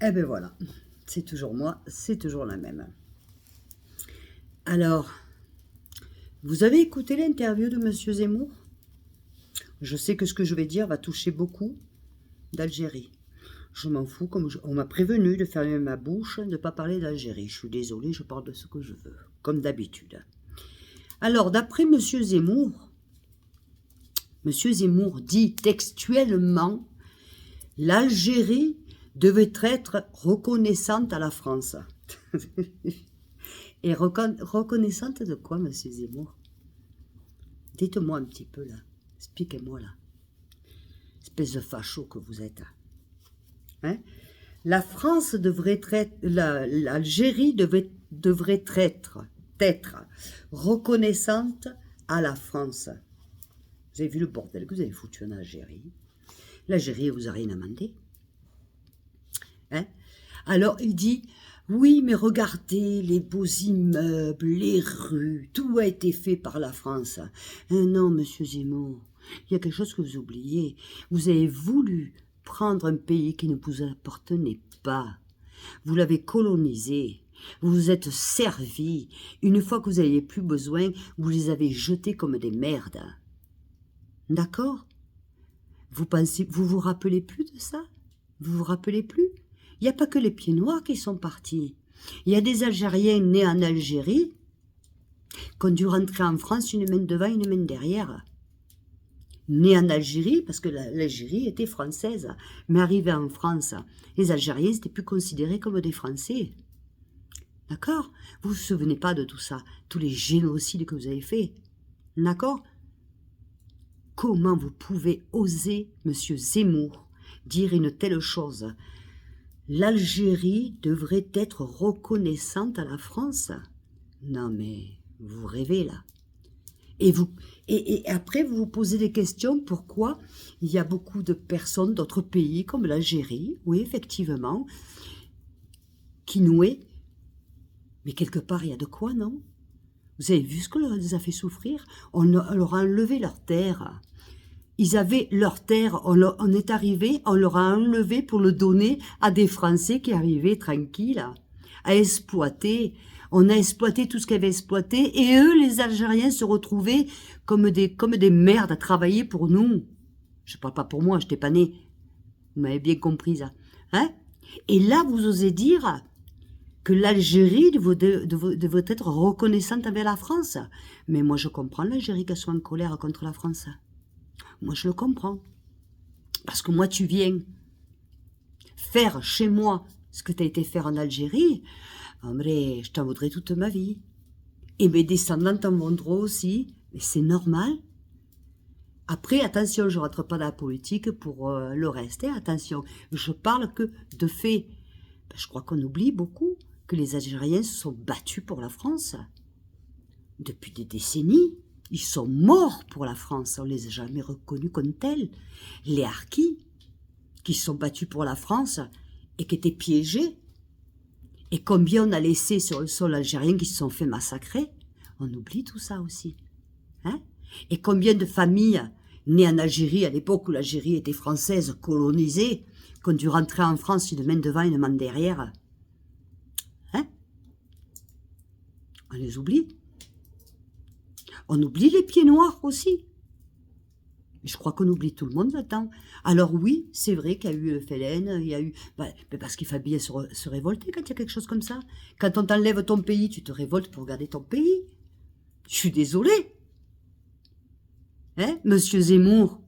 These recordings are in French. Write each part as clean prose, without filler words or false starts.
Eh ben voilà, c'est toujours moi, c'est toujours la même. Alors, vous avez écouté l'interview de Monsieur Zemmour? Je sais que ce que je vais dire va toucher beaucoup d'Algérie. Je m'en fous, on m'a prévenu de fermer ma bouche, de ne pas parler d'Algérie. Je suis désolée, je parle de ce que je veux, comme d'habitude. Alors, d'après Monsieur Zemmour dit textuellement « L'Algérie devait être reconnaissante à la France. » Et reconnaissante de quoi, Monsieur Zemmour? Dites-moi un petit peu, là. Expliquez-moi, là. Espèce de facho que vous êtes. Hein? La France devrait être... L'Algérie devrait être reconnaissante à la France. Vous avez vu le bordel que vous avez foutu en Algérie? L'Algérie vous a rien demandé. Hein? Alors, il dit... Oui, mais regardez les beaux immeubles, les rues, tout a été fait par la France. Non, Monsieur Zemmour, il y a quelque chose que vous oubliez. Vous avez voulu prendre un pays qui ne vous appartenait pas. Vous l'avez colonisé. Vous vous êtes servi. Une fois que vous n'aviez plus besoin, vous les avez jetés comme des merdes. D'accord? Vous vous rappelez plus de ça? Vous vous rappelez plus? Il n'y a pas que les pieds noirs qui sont partis. Il y a des Algériens nés en Algérie qui ont dû rentrer en France une main devant, une main derrière. Nés en Algérie, parce que l'Algérie était française, mais arrivés en France, les Algériens n'étaient plus considérés comme des Français. D'accord? Vous ne vous souvenez pas de tout ça, tous les génocides que vous avez faits. D'accord? Comment vous pouvez oser, Monsieur Zemmour, dire une telle chose? L'Algérie devrait être reconnaissante à la France. Non mais, vous rêvez là. Et après, vous vous posez des questions, pourquoi il y a beaucoup de personnes d'autres pays, comme l'Algérie, oui, effectivement, qui nouaient. Mais quelque part, il y a de quoi, non? Vous avez vu ce que les a fait souffrir? On leur a enlevé leur terre. Ils avaient leur terre, on est arrivé, on leur a enlevé pour le donner à des Français qui arrivaient tranquilles, à exploiter. On a exploité tout ce qu'ils avaient exploité, et eux, les Algériens, se retrouvaient comme des merdes à travailler pour nous. Je parle pas pour moi, je n'étais pas née. Vous m'avez bien compris, ça. Hein? Et là, vous osez dire que l'Algérie devrait être reconnaissante envers la France. Mais moi, je comprends l'Algérie qu'elle soit en colère contre la France. Moi, je le comprends. Parce que moi, tu viens faire chez moi ce que tu as été faire en Algérie, hombre, je t'en voudrais toute ma vie. Et mes descendants t'en voudront aussi. Mais c'est normal. Après, attention, je ne rentre pas dans la politique pour le reste. Hein, attention, je parle que de fait. Ben, je crois qu'on oublie beaucoup que les Algériens se sont battus pour la France. Depuis des décennies. Ils sont morts pour la France, on ne les a jamais reconnus comme tels. Les harkis, qui se sont battus pour la France et qui étaient piégés. Et combien on a laissé sur le sol algérien qui se sont fait massacrer? On oublie tout ça aussi. Hein? Et combien de familles nées en Algérie, à l'époque où l'Algérie était française, colonisée, qui ont dû rentrer en France une main devant, une main derrière? Hein? On les oublie. On oublie les pieds noirs aussi. Je crois qu'on oublie tout le monde là-dedans. Alors oui, c'est vrai qu'il y a eu le FLN, il y a eu... parce qu'il fallait bien se révolter quand il y a quelque chose comme ça. Quand on t'enlève ton pays, tu te révoltes pour garder ton pays. Je suis désolée. Hein, Monsieur Zemmour?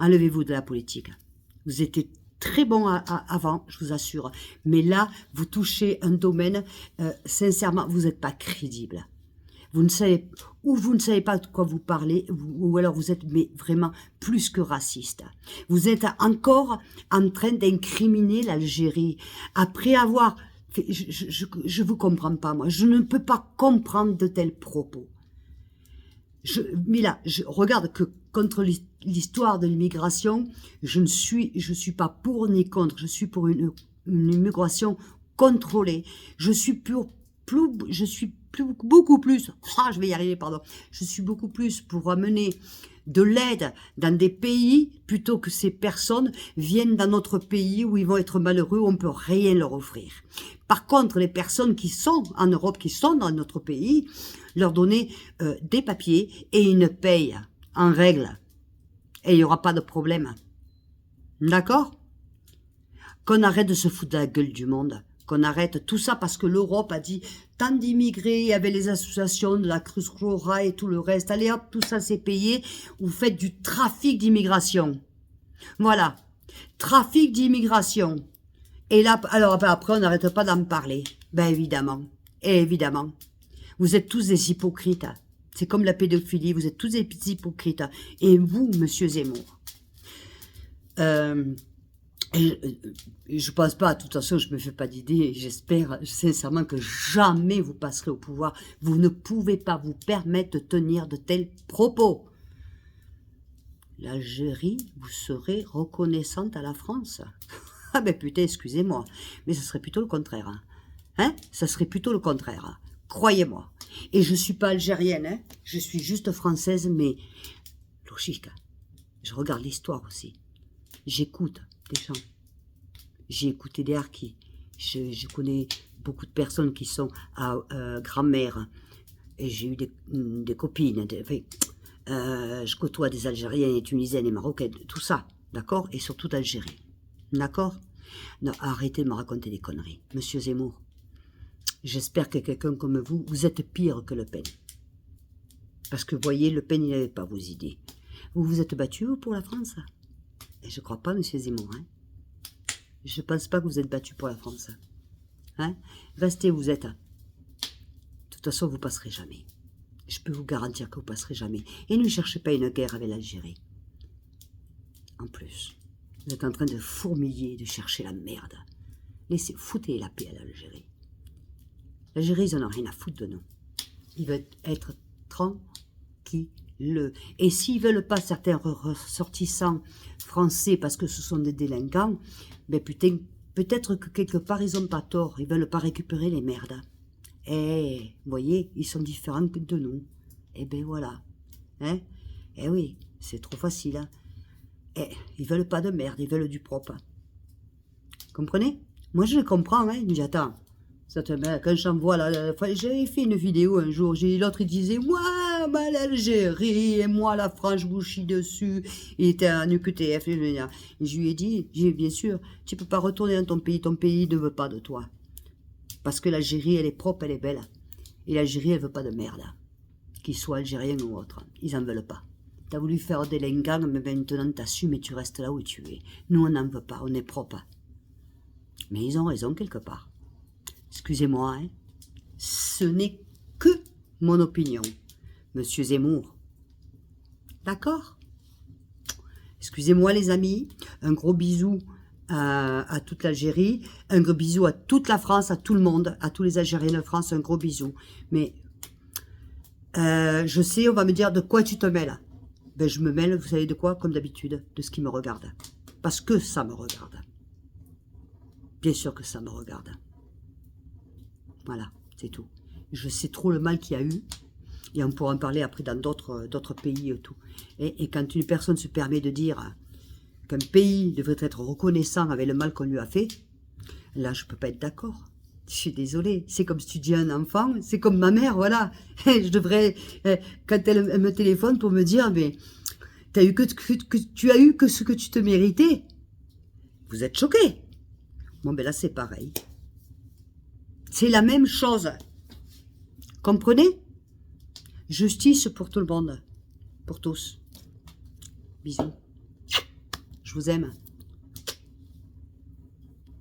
Enlevez-vous de la politique. Vous étiez très bon avant, je vous assure. Mais là, vous touchez un domaine, sincèrement, vous n'êtes pas crédible. Vous ne savez pas de quoi vous parlez, ou alors vous êtes vraiment plus que raciste. Vous êtes encore en train d'incriminer l'Algérie. Après avoir... Je vous comprends pas, moi. Je ne peux pas comprendre de tels propos. Mais là, je regarde que contre l'histoire de l'immigration, je suis pas pour ni contre. Je suis pour une immigration contrôlée. Je suis beaucoup plus, je vais y arriver, pardon, je suis beaucoup plus pour amener de l'aide dans des pays, plutôt que ces personnes viennent dans notre pays où ils vont être malheureux, où on ne peut rien leur offrir. Par contre, les personnes qui sont en Europe, qui sont dans notre pays, leur donner des papiers et une paye en règle. Et il n'y aura pas de problème. D'accord? Qu'on arrête de se foutre de la gueule du monde. Qu'on arrête tout ça parce que l'Europe a dit tant d'immigrés, il y avait les associations de la Cruz Roja et tout le reste. Allez hop, tout ça c'est payé. Vous faites du trafic d'immigration. Voilà. Trafic d'immigration. Et là, alors après, on n'arrête pas d'en parler. Ben évidemment. Évidemment. Vous êtes tous des hypocrites. C'est comme la pédophilie, vous êtes tous des petits hypocrites. Et vous, monsieur Zemmour, je pense pas, de toute façon, je me fais pas d'idée, j'espère sincèrement que jamais vous passerez au pouvoir. Vous ne pouvez pas vous permettre de tenir de tels propos. L'Algérie, vous serez reconnaissante à la France. Ah ben putain, excusez-moi, mais ce serait plutôt le contraire. Hein, ça serait plutôt le contraire. Croyez-moi. Et je suis pas algérienne, hein. Je suis juste française, mais logique. Je regarde l'histoire aussi. J'écoute des gens. J'ai écouté des harkis. Je connais beaucoup de personnes qui sont à grand-mère. Et j'ai eu des copines. Je côtoie des Algériennes, des Tunisiennes, des Marocaines, tout ça. D'accord? Et surtout d'Algérie. D'accord? Non, arrêtez de me raconter des conneries. Monsieur Zemmour, j'espère que quelqu'un comme vous, vous êtes pire que Le Pen. Parce que, voyez, Le Pen, il n'avait pas vos idées. Vous vous êtes battu pour la France? Et je ne crois pas, monsieur Zemmour. Hein. Je ne pense pas que vous êtes battu pour la France. Hein. Restez où vous êtes. De toute façon, vous ne passerez jamais. Je peux vous garantir que vous ne passerez jamais. Et ne cherchez pas une guerre avec l'Algérie. En plus, vous êtes en train de fourmiller, de chercher la merde. Laissez, foutez la paix à l'Algérie. L'Algérie, ils n'en ont rien à foutre de nous. Ils veulent être tranquilles. Et s'ils ne veulent pas certains ressortissants français parce que ce sont des délinquants, ben putain, peut-être que quelque part ils n'ont pas tort, ils ne veulent pas récupérer les merdes. Eh, vous voyez, ils sont différents de nous. Eh ben voilà. Hein? Eh oui, c'est trop facile. Hein? Eh, ils veulent pas de merde, ils veulent du propre. Comprenez? Moi je le comprends, hein. Je dis, attends. Quand j'envoie j'avais fait une vidéo un jour, l'autre il disait, moi, l'Algérie, et moi, la France, je chie dessus. Il était un UQTF, et je lui ai dit, bien sûr, tu peux pas retourner dans ton pays ne veut pas de toi. Parce que l'Algérie, elle est propre, elle est belle. Et l'Algérie, elle veut pas de merde. Qu'il soit algérien ou autre, ils en veulent pas. T'as voulu faire des lingangs, mais maintenant t'assumes et tu restes là où tu es. Nous, on n'en veut pas, on est propre. Mais ils ont raison quelque part. Excusez-moi, hein. Ce n'est que mon opinion, monsieur Zemmour. D'accord? Excusez-moi les amis, un gros bisou à toute l'Algérie, un gros bisou à toute la France, à tout le monde, à tous les Algériens de France, un gros bisou. Mais je sais, on va me dire de quoi tu te mêles. Ben, je me mêle, vous savez de quoi? Comme d'habitude, de ce qui me regarde. Parce que ça me regarde. Bien sûr que ça me regarde. Voilà, c'est tout. Je sais trop le mal qu'il y a eu. Et on pourra en parler après dans d'autres pays et tout. Et quand une personne se permet de dire qu'un pays devrait être reconnaissant avec le mal qu'on lui a fait, là, je peux pas être d'accord. Je suis désolée. C'est comme si tu dis à un enfant, c'est comme ma mère, voilà. Je devrais, quand elle me téléphone pour me dire, mais tu as eu que ce que tu te méritais. Vous êtes choqués. Bon, ben là, c'est pareil. C'est la même chose. Comprenez? Justice pour tout le monde. Pour tous. Bisous. Je vous aime.